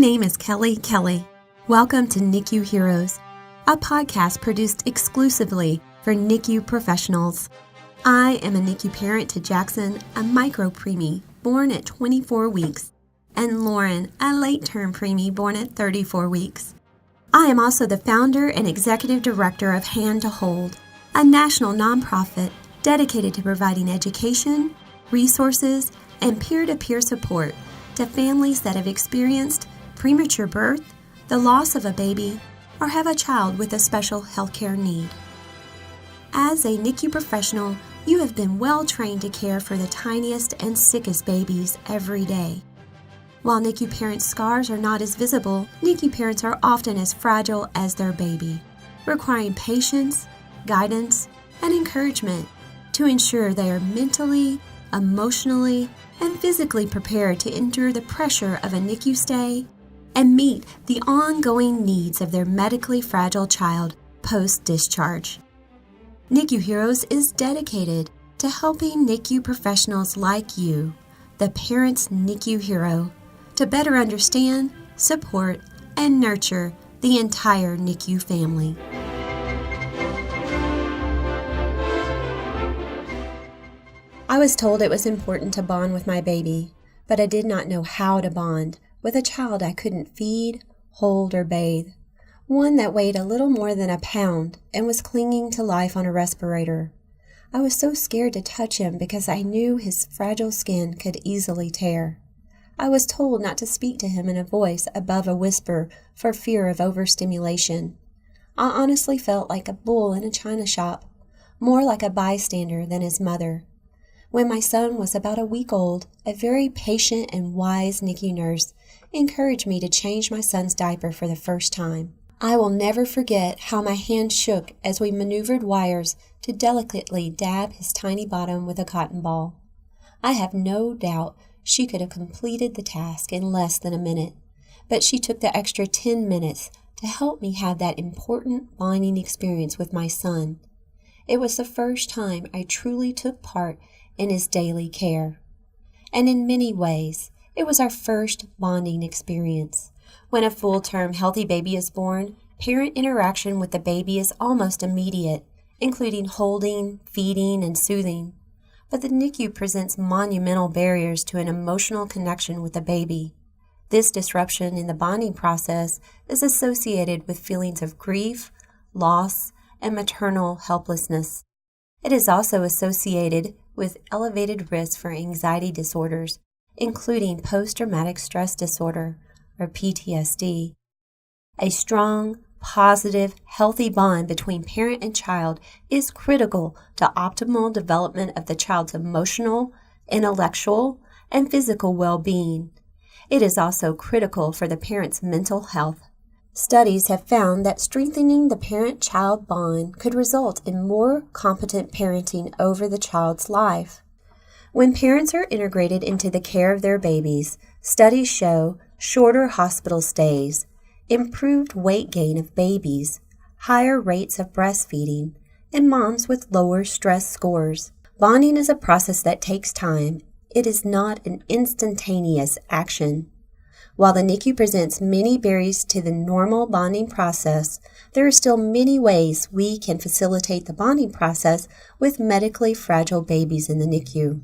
name is Kelly. Welcome to NICU Heroes, a podcast produced exclusively for NICU professionals. I am a NICU parent to Jackson, a micro-preemie born at 24 weeks, and Lauren, a late-term preemie born at 34 weeks. I am also the founder and executive director of Hand to Hold, a national nonprofit dedicated to providing education, resources, and peer-to-peer support to families that have experienced premature birth, the loss of a baby, or have a child with a special healthcare need. As a NICU professional, you have been well trained to care for the tiniest and sickest babies every day. While NICU parents' scars are not as visible, NICU parents are often as fragile as their baby, requiring patience, guidance, and encouragement to ensure they are mentally, emotionally, and physically prepared to endure the pressure of a NICU stay and meet the ongoing needs of their medically fragile child post-discharge. NICU Heroes is dedicated to helping NICU professionals like you, the parent's NICU hero, to better understand, support, and nurture the entire NICU family. I was told it was important to bond with my baby, but I did not know how to bond with a child I couldn't feed, hold, or bathe, one that weighed a little more than a pound and was clinging to life on a respirator. I was so scared to touch him because I knew his fragile skin could easily tear. I was told not to speak to him in a voice above a whisper for fear of overstimulation. I honestly felt like a bull in a china shop, more like a bystander than his mother. When my son was about a week old, a very patient and wise NICU nurse encouraged me to change my son's diaper for the first time. I will never forget how my hand shook as we maneuvered wires to delicately dab his tiny bottom with a cotton ball. I have no doubt she could have completed the task in less than a minute, but she took the extra 10 minutes to help me have that important bonding experience with my son. It was the first time I truly took part in his daily care. And in many ways, it was our first bonding experience. When a full-term healthy baby is born, parent interaction with the baby is almost immediate, including holding, feeding, and soothing. But the NICU presents monumental barriers to an emotional connection with the baby. This disruption in the bonding process is associated with feelings of grief, loss, and maternal helplessness. It is also associated with elevated risk for anxiety disorders, including post-traumatic stress disorder, or PTSD. A strong, positive, healthy bond between parent and child is critical to optimal development of the child's emotional, intellectual, and physical well-being. It is also critical for the parent's mental health. Studies have found that strengthening the parent-child bond could result in more competent parenting over the child's life. When parents are integrated into the care of their babies, studies show shorter hospital stays, improved weight gain of babies, higher rates of breastfeeding, and moms with lower stress scores. Bonding is a process that takes time. It is not an instantaneous action. While the NICU presents many barriers to the normal bonding process, there are still many ways we can facilitate the bonding process with medically fragile babies in the NICU.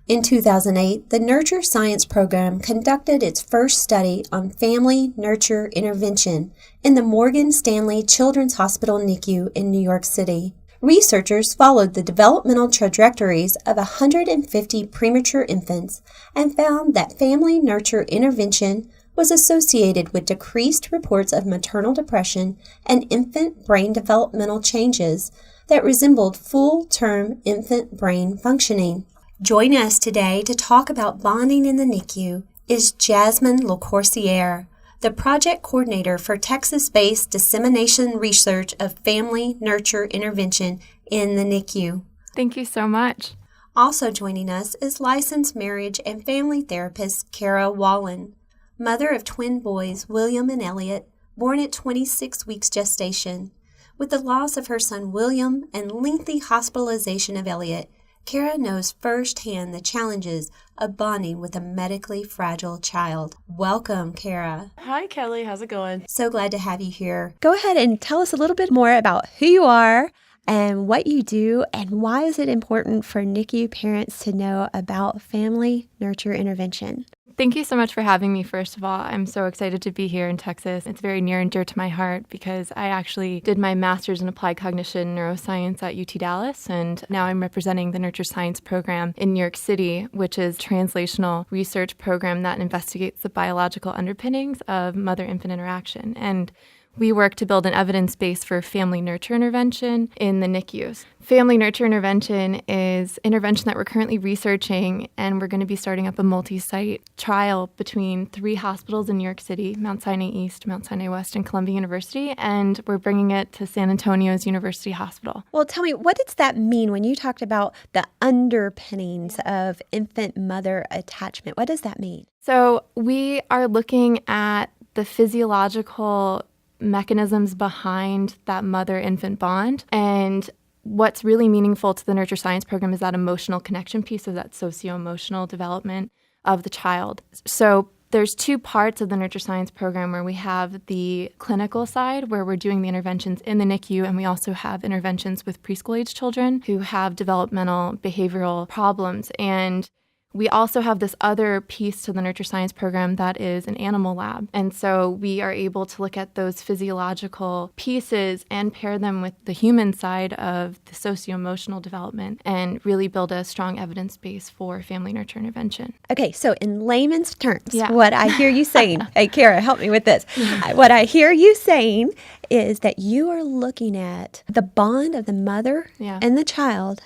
In 2008, the Nurture Science Program conducted its first study on family nurture intervention in the Morgan Stanley Children's Hospital NICU in New York City. Researchers followed the developmental trajectories of 150 premature infants and found that family nurture intervention was associated with decreased reports of maternal depression and infant brain developmental changes that resembled full-term infant brain functioning. Joining us today to talk about bonding in the NICU is Jasmine LeCourcier, the project coordinator for Texas-based dissemination research of family nurture intervention in the NICU. Thank you so much. Also joining us is licensed marriage and family therapist Kara Wallen, mother of twin boys William and Elliot, born at 26 weeks gestation. With the loss of her son William and lengthy hospitalization of Elliot, Kara knows firsthand the challenges of bonding with a medically fragile child. Welcome, Kara. Hi, Kelly. How's it going? So glad to have you here. Go ahead and tell us a little bit more about who you are and what you do, and why is it important for NICU parents to know about family nurture intervention? Thank you so much for having me, first of all. I'm so excited to be here in Texas. It's very near and dear to my heart because I actually did my master's in applied cognition neuroscience at UT Dallas, and now I'm representing the Nurture Science program in New York City, which is a translational research program that investigates the biological underpinnings of mother-infant interaction. And we work to build an evidence base for family nurture intervention in the NICUs. Family nurture intervention is intervention that we're currently researching, and we're going to be starting up a multi-site trial between 3 hospitals in New York City, Mount Sinai East, Mount Sinai West, and Columbia University, and we're bringing it to San Antonio's University Hospital. Well, tell me, what does that mean when you talked about the underpinnings of infant-mother attachment? What does that mean? So we are looking at the physiological mechanisms behind that mother-infant bond. And what's really meaningful to the Nurture Science program is that emotional connection piece of that socio-emotional development of the child. So there's 2 parts of the Nurture Science program where we have the clinical side where we're doing the interventions in the NICU, and we also have interventions with preschool-age children who have developmental behavioral problems. And we also have this other piece to the Nurture Science program that is an animal lab. And so we are able to look at those physiological pieces and pair them with the human side of the socio-emotional development and really build a strong evidence base for family nurture intervention. Okay, so in layman's terms, what I hear you saying, hey, Kara, help me with this. What I hear you saying is that you are looking at the bond of the mother and the child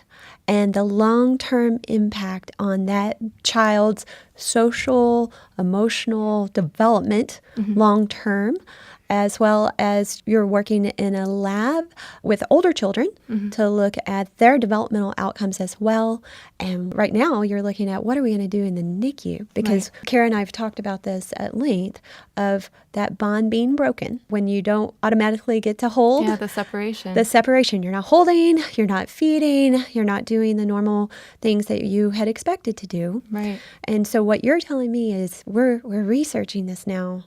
and the long-term impact on that child's social, emotional development long-term, as well as you're working in a lab with older children to look at their developmental outcomes as well. And right now you're looking at what are we going to do in the NICU? Because Kara and I have talked about this at length of that bond being broken when you don't automatically get to hold. Yeah, the separation. The separation. You're not holding, you're not feeding, you're not doing the normal things that you had expected to do. Right. And so what you're telling me is we're researching this now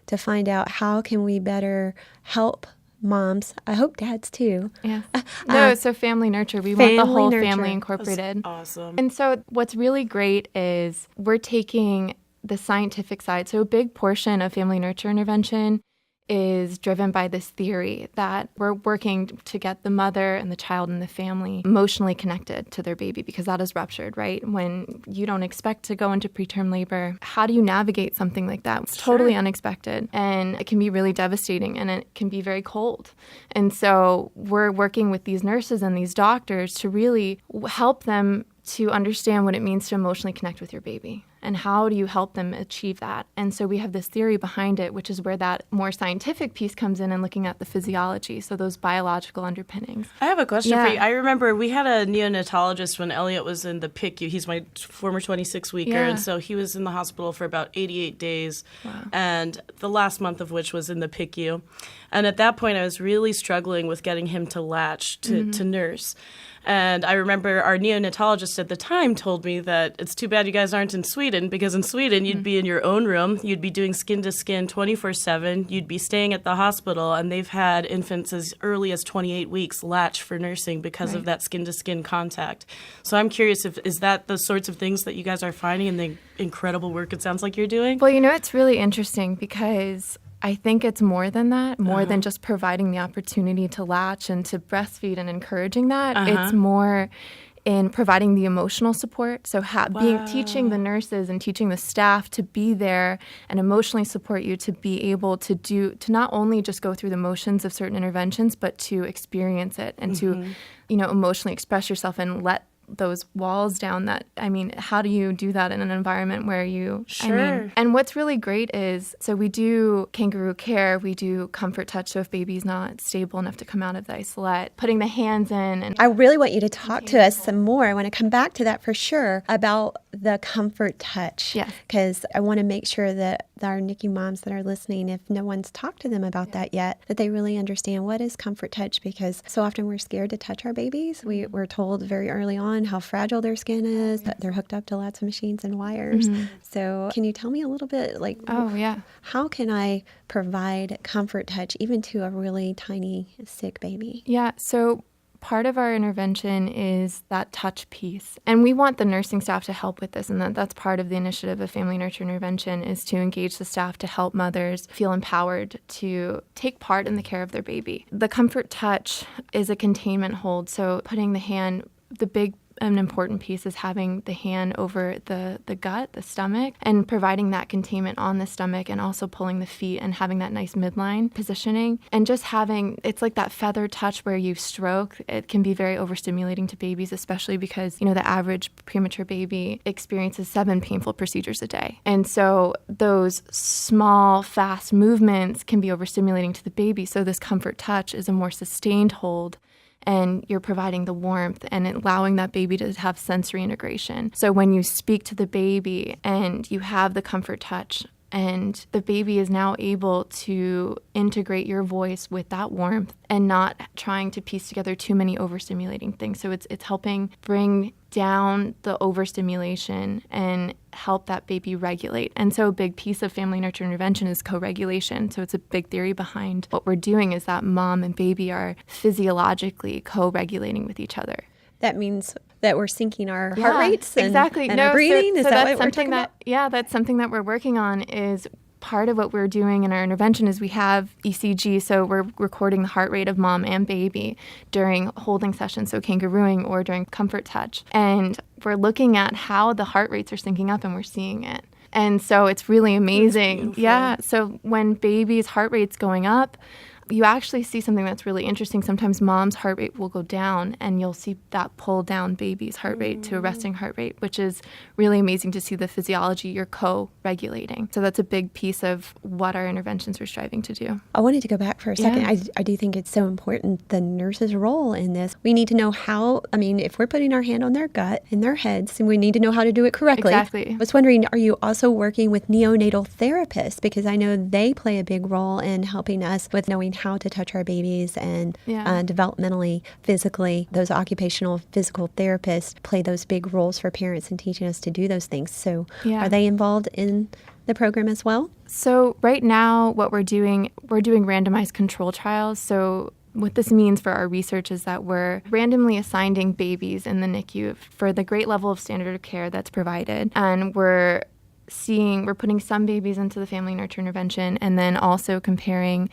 to find out how can we better help moms. I hope dads too. Yeah. No, so family nurture. We want the whole family incorporated. That's awesome. And so what's really great is we're taking the scientific side. So a big portion of family nurture intervention is driven by this theory that we're working to get the mother and the child and the family emotionally connected to their baby because that is ruptured, right? When you don't expect to go into preterm labor, how do you navigate something like that? It's totally unexpected, and it can be really devastating, and it can be very cold. And so we're working with these nurses and these doctors to really help them to understand what it means to emotionally connect with your baby. And how do you help them achieve that? And so we have this theory behind it, which is where that more scientific piece comes in and looking at the physiology, so those biological underpinnings. I have a question for you. I remember we had a neonatologist when Elliot was in the PICU. He's my former 26-weeker, and so he was in the hospital for about 88 days, and the last month of which was in the PICU. And at that point, I was really struggling with getting him to latch, to nurse. And I remember our neonatologist at the time told me that it's too bad you guys aren't in Sweden, because in Sweden you'd be in your own room, you'd be doing skin-to-skin 24/7, you'd be staying at the hospital, and they've had infants as early as 28 weeks latch for nursing because of that skin-to-skin contact. So I'm curious, is that the sorts of things that you guys are finding in the incredible work it sounds like you're doing? Well, it's really interesting because I think it's more than that, more than just providing the opportunity to latch and to breastfeed and encouraging that. It's more in providing the emotional support. So teaching the nurses and teaching the staff to be there and emotionally support you to be able to not only just go through the motions of certain interventions, but to experience it and to, emotionally express yourself and let those walls down. How do you do that in an environment where you and what's really great is, so we do kangaroo care, we do comfort touch, so if baby's not stable enough to come out of the isolette, putting the hands in. And I really want you to talk to us some more. I want to come back to that for sure, about the comfort touch. Yes. Because I want to make sure that our NICU moms that are listening, if no one's talked to them about that yet, that they really understand what is comfort touch, because so often we're scared to touch our babies. We're told very early on how fragile their skin is, that they're hooked up to lots of machines and wires. So can you tell me a little bit, like, how can I provide comfort touch even to a really tiny, sick baby? Yeah, so part of our intervention is that touch piece. And we want the nursing staff to help with this. And that's part of the initiative of Family Nurture Intervention, is to engage the staff to help mothers feel empowered to take part in the care of their baby. The comfort touch is a containment hold. So putting the hand, the big an important piece is having the hand over the gut, the stomach, and providing that containment on the stomach, and also pulling the feet and having that nice midline positioning. And just having, it's like that feather touch where you stroke. It can be very overstimulating to babies, especially because, the average premature baby experiences 7 painful procedures a day. And so those small, fast movements can be overstimulating to the baby. So this comfort touch is a more sustained hold, and you're providing the warmth and allowing that baby to have sensory integration. So when you speak to the baby and you have the comfort touch, and the baby is now able to integrate your voice with that warmth and not trying to piece together too many overstimulating things. So it's helping bring down the overstimulation and help that baby regulate. And so a big piece of family nurture intervention is co-regulation. So it's a big theory behind what we're doing, is that mom and baby are physiologically co-regulating with each other. That means that we're syncing our heart rates and our breathing? So is that that's what we're talking about? Yeah, that's something that we're working on. Is part of what we're doing in our intervention is we have ECG, so we're recording the heart rate of mom and baby during holding sessions, so kangarooing or during comfort touch. And we're looking at how the heart rates are syncing up, and we're seeing it. And so it's really amazing. Yeah, so when baby's heart rate's going up, you actually see something that's really interesting. Sometimes mom's heart rate will go down, and you'll see that pull down baby's heart rate to a resting heart rate, which is really amazing to see the physiology. You're co-regulating. So that's a big piece of what our interventions are striving to do. I wanted to go back for a second. Yeah. I do think it's so important, the nurse's role in this. We need to know how, if we're putting our hand on their gut and their heads, and we need to know how to do it correctly. Exactly. I was wondering, are you also working with neonatal therapists? Because I know they play a big role in helping us with knowing how to touch our babies, and developmentally, physically, those occupational physical therapists play those big roles for parents and teaching us to do those things. So are they involved in the program as well? So right now what we're doing randomized control trials. So what this means for our research is that we're randomly assigning babies in the NICU for the great level of standard of care that's provided, and we're putting some babies into the family nurture intervention, and then also comparing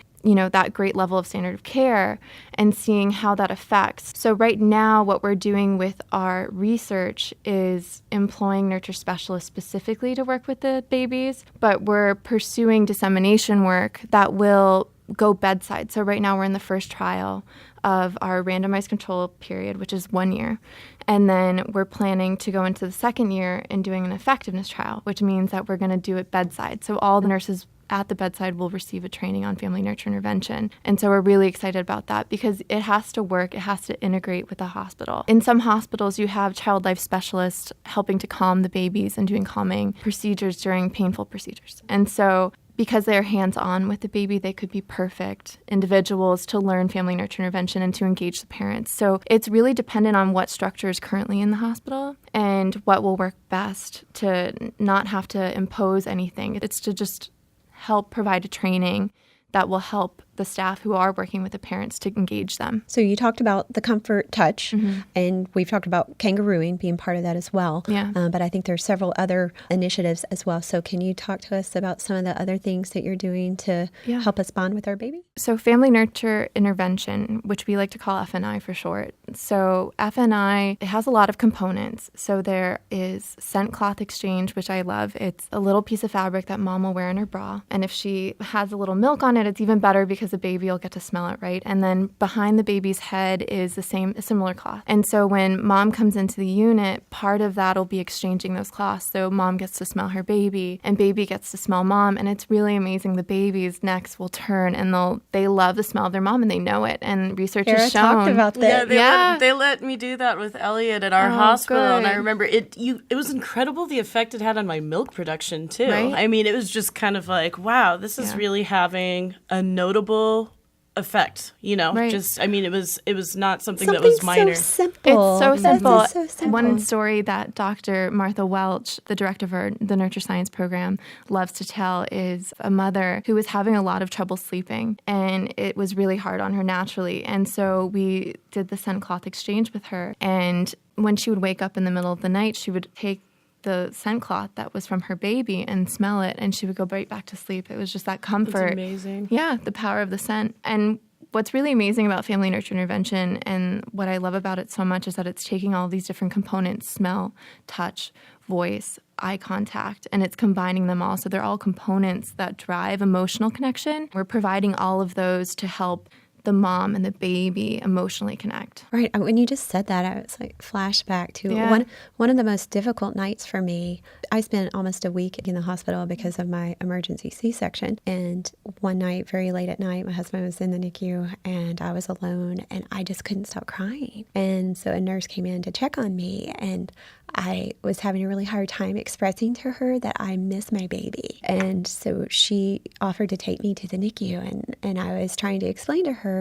that great level of standard of care and seeing how that affects. So right now, what we're doing with our research is employing nurture specialists specifically to work with the babies, but we're pursuing dissemination work that will go bedside. So right now we're in the first trial of our randomized control period, which is 1 year. And then we're planning to go into the second year and doing an effectiveness trial, which means that we're going to do it bedside. So all the nurses at the bedside will receive a training on family nurture intervention. And so we're really excited about that, because it has to work. It has to integrate with the hospital. In some hospitals, you have child life specialists helping to calm the babies and doing calming procedures during painful procedures. And so because they're hands-on with the baby, they could be perfect individuals to learn family nurture intervention and to engage the parents. So it's really dependent on what structure is currently in the hospital and what will work best to not have to impose anything. It's to just help provide a training that will help the staff who are working with the parents to engage them. So you talked about the comfort touch, and we've talked about kangarooing being part of that as well. Yeah. But I think there's several other initiatives as well. So can you talk to us about some of the other things that you're doing to help us bond with our baby? So family nurture intervention, which we like to call FNI for short. So FNI, it has a lot of components. So there is scent cloth exchange, which I love. It's a little piece of fabric that mom will wear in her bra. And if she has a little milk on it, it's even better because because the baby will get to smell it, right? And then behind the baby's head is a similar cloth. And so when mom comes into the unit, part of that will be exchanging those cloths. So mom gets to smell her baby and baby gets to smell mom. And it's really amazing. The baby's necks will turn and they love the smell of their mom and they know it. And research has shown. Talked about that. They let me do that with Elliot at our hospital. Good. And I remember it was incredible the effect it had on my milk production too. Right? I mean, it was just kind of like, wow, this is really having a notable effect, Right. Just, I mean, it was not something that was minor. So simple. It's so simple. So simple. One story that Dr. Martha Welch, the director of the Nurture Science program, loves to tell is a mother who was having a lot of trouble sleeping, and it was really hard on her naturally. And so we did the scent cloth exchange with her, and when she would wake up in the middle of the night, she would take the scent cloth that was from her baby and smell it, and she would go right back to sleep. It was just that comfort. That's amazing. Yeah, the power of the scent. And what's really amazing about family nurture intervention and what I love about it so much is that it's taking all these different components, smell, touch, voice, eye contact, and it's combining them all. So they're all components that drive emotional connection. We're providing all of those to help the mom and the baby emotionally connect. Right. When you just said that, I was like flashback to one of the most difficult nights for me. I spent almost a week in the hospital because of my emergency C-section. And one night, very late at night, my husband was in the NICU and I was alone and I just couldn't stop crying. And so a nurse came in to check on me and I was having a really hard time expressing to her that I miss my baby. And so she offered to take me to the NICU and I was trying to explain to her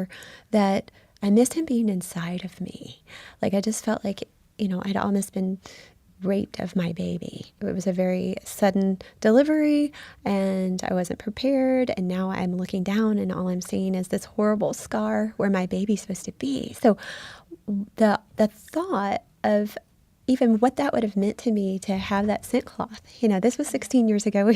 that I missed him being inside of me. Like I just felt like, I'd almost been raped of my baby. It was a very sudden delivery and I wasn't prepared. And now I'm looking down and all I'm seeing is this horrible scar where my baby's supposed to be. So the thought of even what that would have meant to me to have that scent cloth. This was 16 years ago.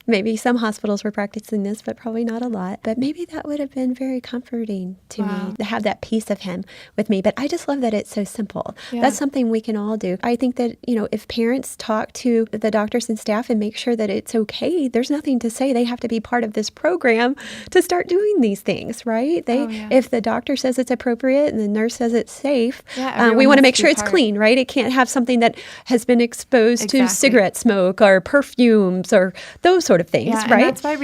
Maybe some hospitals were practicing this, but probably not a lot. But maybe that would have been very comforting to me to have that piece of him with me. But I just love that it's so simple. Yeah. That's something we can all do. I think that, if parents talk to the doctors and staff and make sure that it's okay, there's nothing to say they have to be part of this program to start doing these things, right? If the doctor says it's appropriate and the nurse says it's safe, we want to make sure it's clean, right? It can't have something that has been exposed to cigarette smoke or perfumes or those sort of things, right? And that's why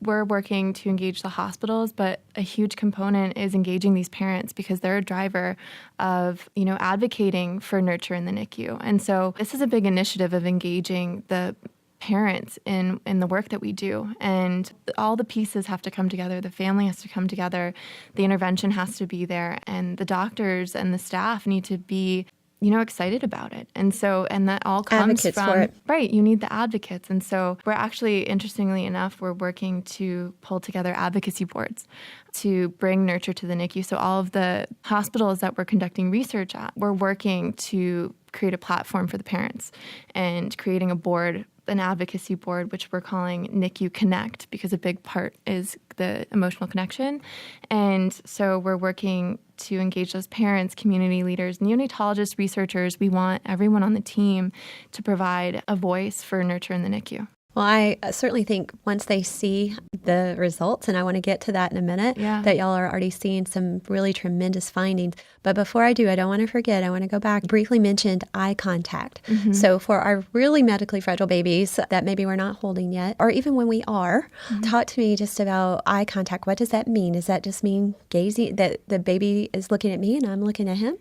we're working to engage the hospitals, but a huge component is engaging these parents because they're a driver of, advocating for nurture in the NICU. And so this is a big initiative of engaging the parents in the work that we do. And all the pieces have to come together. The family has to come together. The intervention has to be there. And the doctors and the staff need to be excited about it. And that all comes advocates from, for it. Right, you need the advocates. And so we're actually, interestingly enough, we're working to pull together advocacy boards to bring nurture to the NICU. So all of the hospitals that we're conducting research at, we're working to create a platform for the parents and creating a board, an advocacy board, which we're calling NICU Connect, because a big part is the emotional connection. And so we're working to engage those parents, community leaders, neonatologists, researchers. We want everyone on the team to provide a voice for nurture in the NICU. Well, I certainly think once they see the results, and I want to get to that in a minute, that y'all are already seeing some really tremendous findings. But before I do, I don't want to forget, I want to go back. Briefly mentioned eye contact. Mm-hmm. So for our really medically fragile babies that maybe we're not holding yet, or even when we are, talk to me just about eye contact. What does that mean? Does that just mean gazing, that the baby is looking at me and I'm looking at him?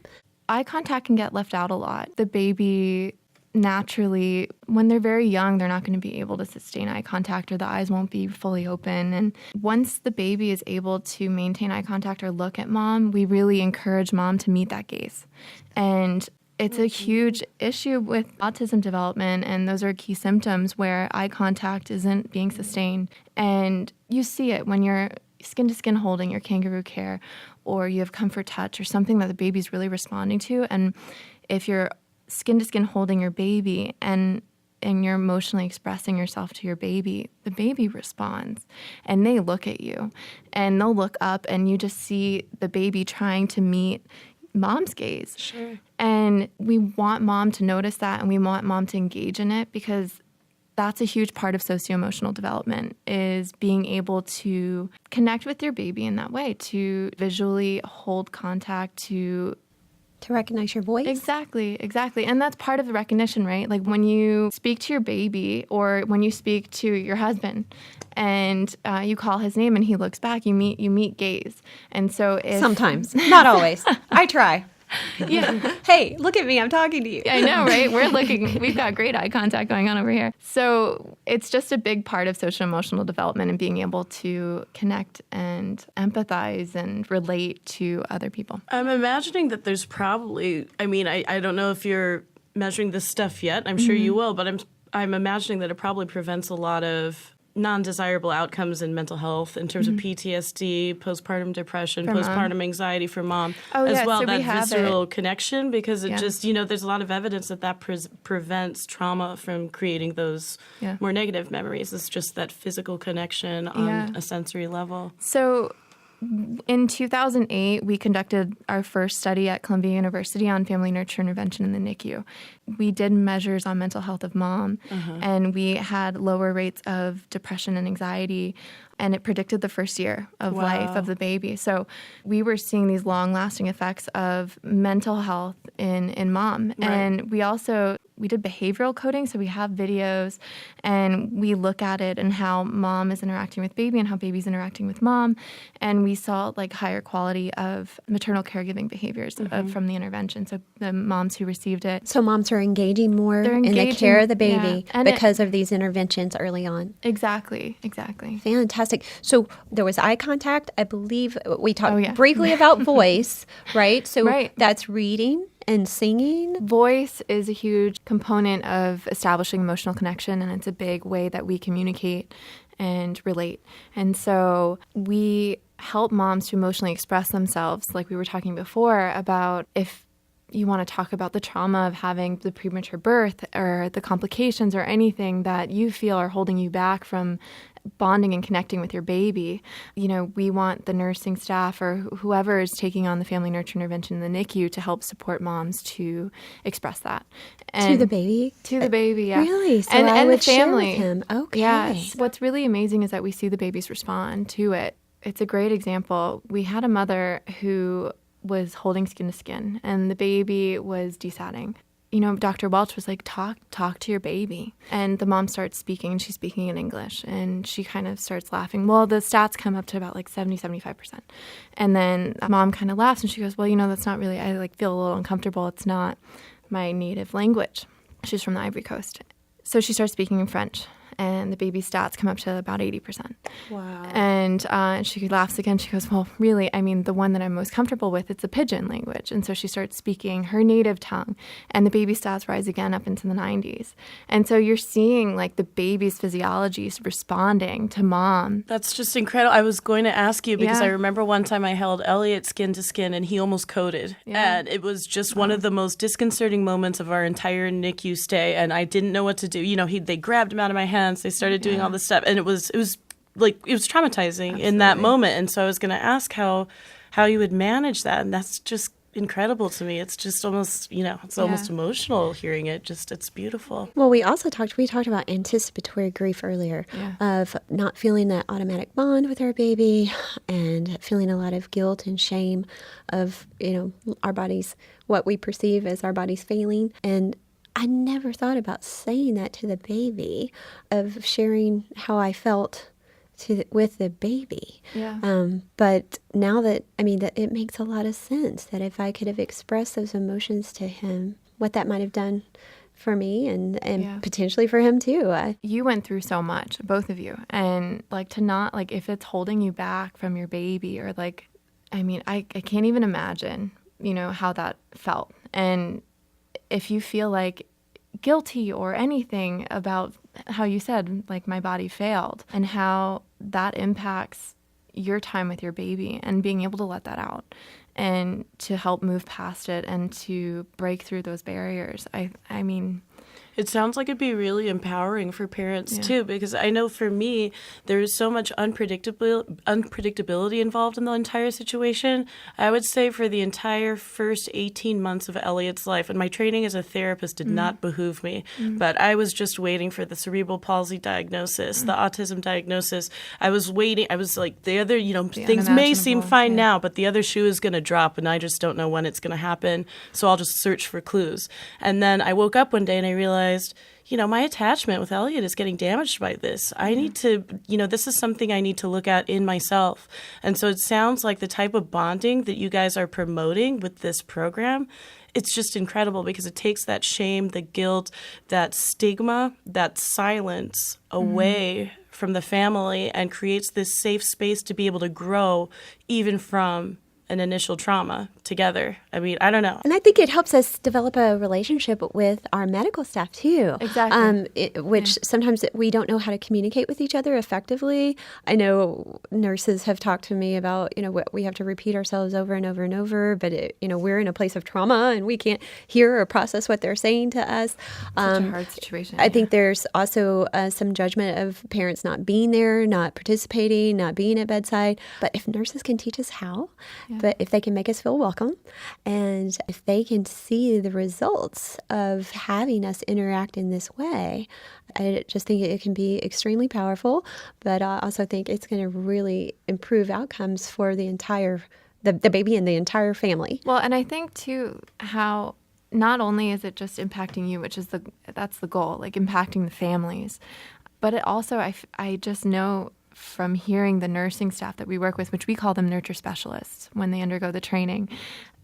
Eye contact can get left out a lot. The baby naturally, when they're very young, they're not going to be able to sustain eye contact or the eyes won't be fully open. And once the baby is able to maintain eye contact or look at mom, we really encourage mom to meet that gaze. And it's a huge issue with autism development, and those are key symptoms where eye contact isn't being sustained. And you see it when you're skin-to-skin holding your kangaroo care, or you have comfort touch or something that the baby's really responding to. And if you're skin-to-skin holding your baby and you're emotionally expressing yourself to your baby, the baby responds and they look at you and they'll look up and you just see the baby trying to meet mom's gaze. Sure. And we want mom to notice that and we want mom to engage in it because that's a huge part of socio-emotional development, is being able to connect with your baby in that way, to visually hold contact, to recognize your voice. Exactly. And that's part of the recognition, right? Like when you speak to your baby or when you speak to your husband and you call his name and he looks back, you meet gaze. And so if... Sometimes. Not always. I try. Yeah. Hey, look at me. I'm talking to you. I know, right? We've got great eye contact going on over here. So it's just a big part of social emotional development and being able to connect and empathize and relate to other people. I'm imagining that there's probably, I don't know if you're measuring this stuff yet. I'm sure you will, but I'm imagining that it probably prevents a lot of non-desirable outcomes in mental health in terms of PTSD, postpartum depression, postpartum anxiety for mom, as well. So that visceral connection, because it just, there's a lot of evidence that prevents trauma from creating those more negative memories. It's just that physical connection on a sensory level. So in 2008, we conducted our first study at Columbia University on family nurture intervention in the NICU. We did measures on mental health of mom, and we had lower rates of depression and anxiety, and it predicted the first year of life of the baby. So we were seeing these long-lasting effects of mental health in mom. Right. And we did behavioral coding, so we have videos, and we look at it and how mom is interacting with baby and how baby's interacting with mom, and we saw like higher quality of maternal caregiving behaviors from the intervention. So the moms who received it. So moms are engaging more in the care of the baby because of these interventions early on. Exactly. Fantastic. So there was eye contact. I believe we talked briefly about voice, right? So that's reading and singing. Voice is a huge component of establishing emotional connection, and it's a big way that we communicate and relate. And so we help moms to emotionally express themselves, like we were talking before, about if you want to talk about the trauma of having the premature birth or the complications or anything that you feel are holding you back from bonding and connecting with your baby. We want the nursing staff or whoever is taking on the family nurture intervention in the NICU to help support moms to express that. And to the baby? To the baby, yeah. Really? So and I would the family. Share with him. Okay. Yes. What's really amazing is that we see the babies respond to it. It's a great example. We had a mother who was holding skin to skin, and the baby was desatting. Dr. Welch was like, talk to your baby. And the mom starts speaking, and she's speaking in English, and she kind of starts laughing. Well, the stats come up to about like 70-75%. And then mom kind of laughs, and she goes, well, that's not really, I feel a little uncomfortable. It's not my native language. She's from the Ivory Coast. So she starts speaking in French. And the baby stats come up to about 80%. Wow. And she laughs again. She goes, well, really, the one that I'm most comfortable with, it's a pidgin language. And so she starts speaking her native tongue. And the baby stats rise again up into the 90s. And so you're seeing like the baby's physiology responding to mom. That's just incredible. I was going to ask you because I remember one time I held Elliot skin to skin and he almost coded. Yeah. And it was just one of the most disconcerting moments of our entire NICU stay. And I didn't know what to do. They grabbed him out of my hands. They started doing all this stuff, and it was traumatizing in that moment. And so I was going to ask how you would manage that, and that's just incredible to me. It's just almost almost emotional hearing it. It's beautiful. Well, we talked about anticipatory grief earlier, of not feeling that automatic bond with our baby and feeling a lot of guilt and shame of our bodies, what we perceive as our bodies failing. And I never thought about saying that to the baby, of sharing how I felt with the baby. Yeah. But now that it makes a lot of sense that if I could have expressed those emotions to him, what that might have done for me and potentially for him too. You went through so much, both of you, and to not if it's holding you back from your baby or I can't even imagine how that felt. And if you feel guilty or anything about how you said, my body failed, and how that impacts your time with your baby, and being able to let that out and to help move past it and to break through those barriers. It sounds like it'd be really empowering for parents too, because I know for me, there's so much unpredictability involved in the entire situation. I would say for the entire first 18 months of Elliot's life, and my training as a therapist did not behoove me, but I was just waiting for the cerebral palsy diagnosis, the autism diagnosis. I was waiting. I was like, the other, things may seem fine now, but the other shoe is going to drop, and I just don't know when it's going to happen. So I'll just search for clues. And then I woke up one day and I realized, my attachment with Elliot is getting damaged by this. I need to, this is something I need to look at in myself. And so it sounds like the type of bonding that you guys are promoting with this program, it's just incredible because it takes that shame, the guilt, that stigma, that silence away from the family and creates this safe space to be able to grow even from an initial trauma together. I mean, I don't know. And I think it helps us develop a relationship with our medical staff too. Exactly. Which sometimes we don't know how to communicate with each other effectively. I know nurses have talked to me about, what we have to repeat ourselves over and over and over, but we're in a place of trauma and we can't hear or process what they're saying to us. Such a hard situation. I think there's also some judgment of parents not being there, not participating, not being at bedside. But if nurses can teach us how, but if they can make us feel welcome, and if they can see the results of having us interact in this way, I just think it can be extremely powerful. But I also think it's going to really improve outcomes for the baby and the entire family. Well, and I think too how not only is it just impacting you, that's the goal, like impacting the families, but it also I just know from hearing the nursing staff that we work with, which we call them nurture specialists when they undergo the training,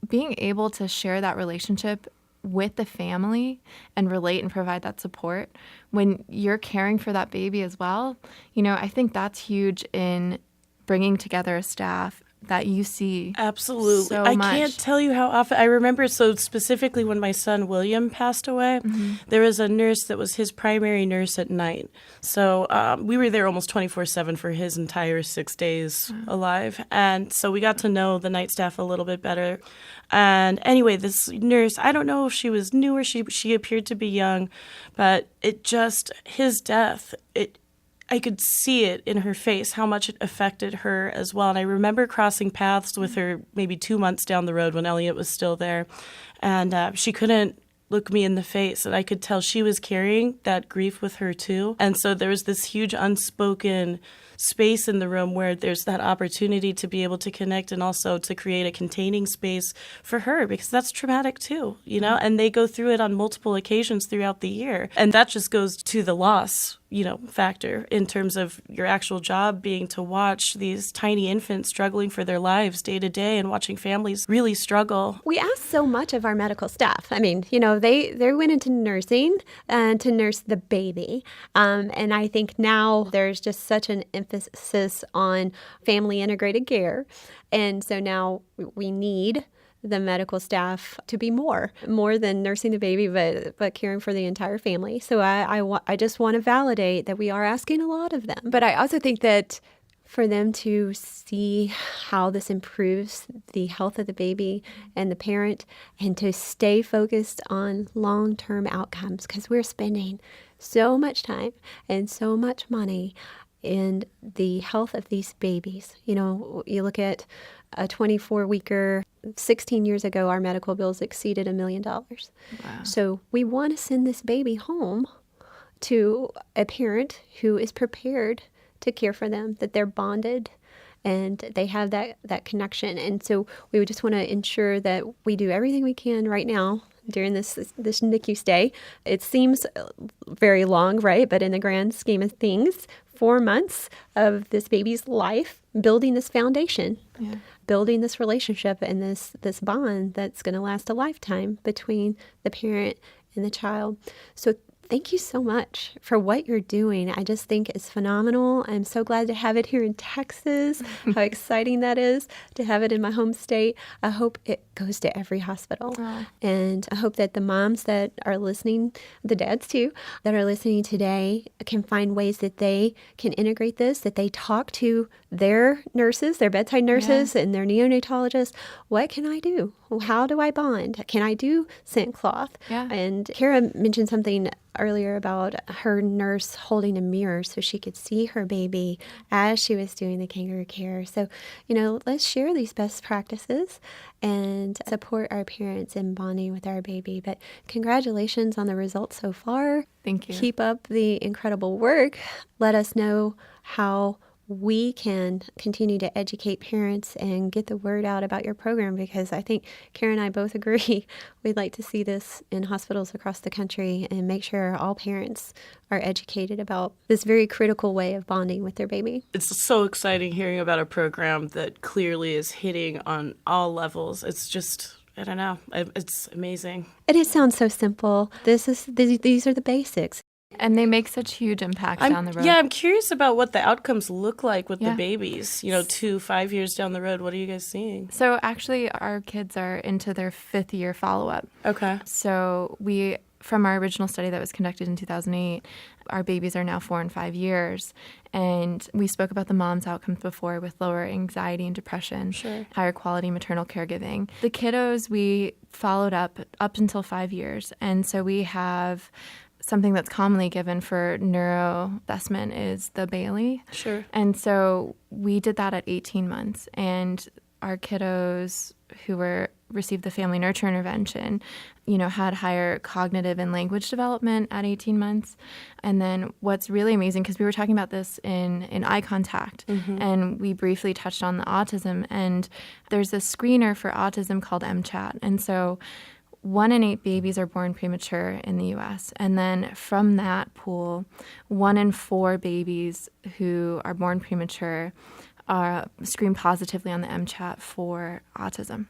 being able to share that relationship with the family and relate and provide that support when you're caring for that baby as well, I think that's huge in bringing together a staff that you see. Absolutely. So I much. can't tell you how often. I remember so specifically when my son William passed away, there was a nurse that was his primary nurse at night. So we were there almost 24/7 for his entire 6 days alive. And so we got to know the night staff a little bit better. And anyway, this nurse, I don't know if she was new or she appeared to be young, but his death, I could see it in her face, how much it affected her as well. And I remember crossing paths with her maybe 2 months down the road when Elliot was still there. And she couldn't look me in the face. And I could tell she was carrying that grief with her too. And so there was this huge unspoken space in the room where there's that opportunity to be able to connect and also to create a containing space for her, because that's traumatic too, and they go through it on multiple occasions throughout the year. And that just goes to the loss, factor in terms of your actual job being to watch these tiny infants struggling for their lives day to day and watching families really struggle. We ask so much of our medical staff. I mean, they went into nursing to nurse the baby. And I think now there's just such an emphasis on family integrated care. And so now we need the medical staff to be more than nursing the baby, but caring for the entire family. So I just want to validate that we are asking a lot of them. But I also think that for them to see how this improves the health of the baby and the parent, and to stay focused on long-term outcomes, because we're spending so much time and so much money in the health of these babies. You look at a 24-weeker, 16 years ago, our medical bills exceeded $1 million. Wow. So we want to send this baby home to a parent who is prepared to care for them, that they're bonded and they have that connection. And so we would just want to ensure that we do everything we can right now during this NICU stay. It seems very long, right? But in the grand scheme of things, 4 months of this baby's life, building this foundation, building this relationship and this bond that's going to last a lifetime between the parent and the child. So thank you so much for what you're doing. I just think it's phenomenal. I'm so glad to have it here in Texas. How exciting that is to have it in my home state. I hope it goes to every hospital. And I hope that the moms that are listening, the dads too, that are listening today can find ways that they can integrate this, that they talk to their nurses, their bedside nurses and their neonatologists. What can I do? How do I bond? Can I do scent cloth? And Kara mentioned something earlier about her nurse holding a mirror so she could see her baby as she was doing the kangaroo care. So, let's share these best practices and support our parents in bonding with our baby. But congratulations on the results so far. Thank you. Keep up the incredible work. Let us know how we can continue to educate parents and get the word out about your program, because I think Karen and I both agree we'd like to see this in hospitals across the country and make sure all parents are educated about this very critical way of bonding with their baby. It's so exciting hearing about a program that clearly is hitting on all levels. It's just, I don't know, it's amazing. It sounds so simple. These are the basics. And they make such huge impacts down the road. Yeah, I'm curious about what the outcomes look like with the babies. 5 years down the road, what are you guys seeing? So actually, our kids are into their 5th year follow-up. Okay. So from our original study that was conducted in 2008, our babies are now 4 and 5 years. And we spoke about the mom's outcomes before with lower anxiety and depression, higher quality maternal caregiving. The kiddos, we followed up until 5 years. And so we have something that's commonly given for neuro assessment is the Bailey. Sure. And so we did that at 18 months. And our kiddos who received the family nurture intervention, had higher cognitive and language development at 18 months. And then what's really amazing, because we were talking about this in eye contact, and we briefly touched on the autism, and there's a screener for autism called MCHAT. And so 1 in 8 babies are born premature in the U.S. And then from that pool, 1 in 4 babies who are born premature are screened positively on the MCHAT for autism.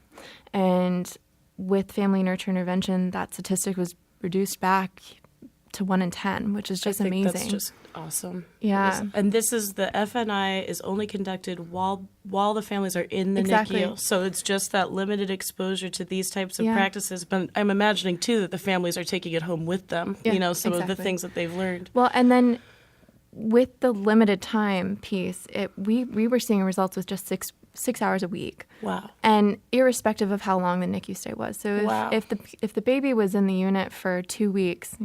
And with family nurture intervention, that statistic was reduced back to 1 in 10, which is just amazing. That's just awesome. Yeah. And this is the FNI is only conducted while the families are in the NICU. So it's just that limited exposure to these types of practices. But I'm imagining, too, that the families are taking it home with them, some of the things that they've learned. Well, and then with the limited time piece, we were seeing results with just six hours a week. Wow. And irrespective of how long the NICU stay was. So if the baby was in the unit for 2 weeks,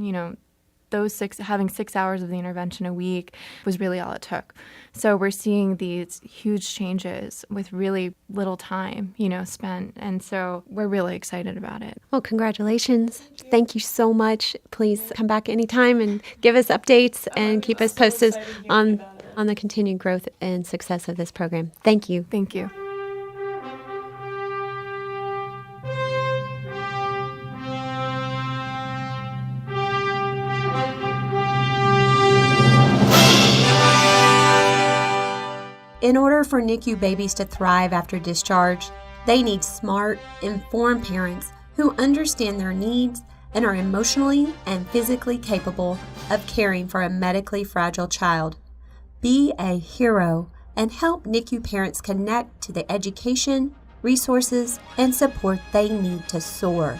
having 6 hours of the intervention a week was really all it took. So we're seeing these huge changes with really little time, spent. And so we're really excited about it. Well, congratulations. Thank you so much. Please come back anytime and give us updates and keep us posted on the continued growth and success of this program. Thank you. Thank you. In order for NICU babies to thrive after discharge, they need smart, informed parents who understand their needs and are emotionally and physically capable of caring for a medically fragile child. Be a hero and help NICU parents connect to the education, resources, and support they need to soar.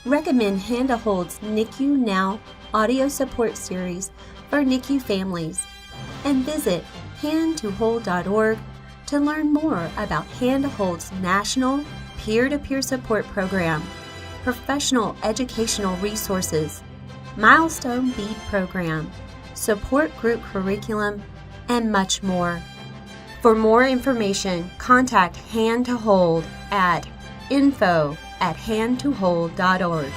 Recommend Hand to Hold's NICU Now audio support series for NICU families, and visit handtohold.org to learn more about Hand to Hold's national peer-to-peer support program, professional educational resources, milestone bead program, support group curriculum, and much more. For more information, contact Hand to Hold at info@handtohold.org.